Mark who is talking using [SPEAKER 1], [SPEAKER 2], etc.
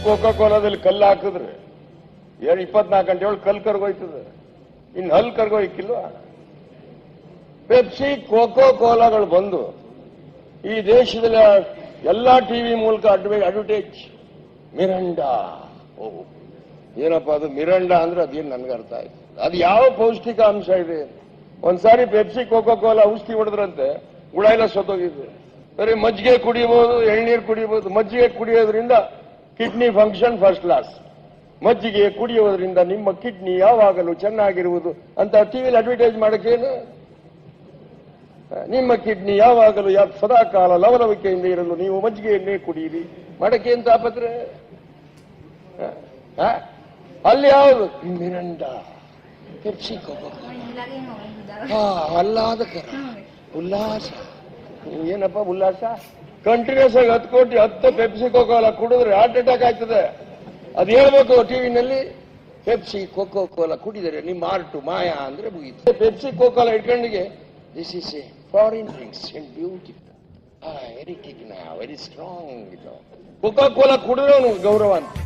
[SPEAKER 1] Coca ಕೋಲಾದಲ್ಲಿ ಕಲ್ಲು ಹಾಕಿದ್ರೆ 24 ಗಂಟೆ ಒಳಗೆ ಕಲ್ಲು ಕರ್ಗೋಯ್ತದೆ. ಇನ್ನು ಹಲ್ಲು ಕರ್ಗೋಯ್ಕಿಲ್ವಾ? ಪೆಪ್ಸಿ ಕೋಕೋ ಕೋಲಾಗಳು ಬಂದು ಈ ದೇಶದಲ್ಲಿ ಎಲ್ಲಾ ಟಿವಿ ಮೂಲಕ ಅಡ್ವರ್ಟೈಸ್. ಮಿರಂಡಾ, ಏನಪ್ಪ ಅದು ಮಿರಂಡಾ ಅಂದ್ರೆ ಅದೇನು ನನ್ಗೆ ಅರ್ಥ ಆಯ್ತು. ಅದು ಯಾವ ಪೌಷ್ಟಿಕಾಂಶ ಇದೆ? ಒಂದ್ಸಾರಿ ಪೆಪ್ಸಿ ಕೋಕೋ ಕೋಲಾ ಔಷಧಿ ಹೊಡೆದ್ರಂತೆ ಗುಣ ಎಲ್ಲ ಸತ್ತೋಗಿದ್ದು. ಬರೀ ಮಜ್ಜಿಗೆ ಕುಡಿಯಬಹುದು, ಎಳ್ನೀರು ಕುಡಿಯಬಹುದು. ಮಜ್ಜಿಗೆ ಕುಡಿಯೋದ್ರಿಂದ ಕಿಡ್ನಿ ಫಂಕ್ಷನ್ ಫಸ್ಟ್ ಕ್ಲಾಸ್. ಮಜ್ಜಿಗೆ ಕುಡಿಯೋದ್ರಿಂದ ನಿಮ್ಮ ಕಿಡ್ನಿ ಯಾವಾಗಲೂ ಚೆನ್ನಾಗಿರುವುದು ಅಂತ ಟಿವಿಲಿ ಅಡ್ವರ್ಟೈಸ್ ಮಾಡಕ್ಕೇನು? ನಿಮ್ಮ ಕಿಡ್ನಿ ಯಾವಾಗಲೂ ಸದಾಕಾಲ ಲವಲವಿಕೆಯಿಂದ ಇರಲು ನೀವು ಮಜ್ಜಿಗೆಯನ್ನೇ ಕುಡಿಯಿರಿ ಮಾಡಕ್ಕೆ ಅಂತ ತಾಪತ್ರೆ. ಅಲ್ಲಿ ಯಾವುದು? ಮಿರಂಡಾ, ಪೆಪ್ಸಿ ಕೋಕೋ ಆಹ್ಲಾದಕರ ಉಲ್ಲಾಸ. ಏನಪ್ಪ ಉಲ್ಲಾಸ? ಕಂಟಿನ್ಯೂಸ್ ಆಗಿ 10 ಕೋಟಿ 10 ಪೆಪ್ಸಿ ಕೋಕೋಲಾ ಕುಡಿದ್ರೆ ಹಾರ್ಟ್ ಅಟ್ಯಾಕ್ ಆಯ್ತದೆ. ಅದು ಹೇಳ್ಬೇಕು ಟಿವಿನಲ್ಲಿ. ಪೆಪ್ಸಿ ಕೋಕೋ ಕೋಲಾ ಕುಡಿದರೆ ನಿಮ್ಮ ಹಾರ್ಟ್ ಮಾಯ ಅಂದ್ರೆ ಮುಗೀತು. ಪೆಪ್ಸಿ ಕೋಕೋಲಾ ಇಟ್ಕೊಂಡಿಗೆ this is a foreign drinks and beautiful, very kick, very strong. Coca Cola ಕುಡಿದ್ರೆ ಗೌರವ ಅಂತ.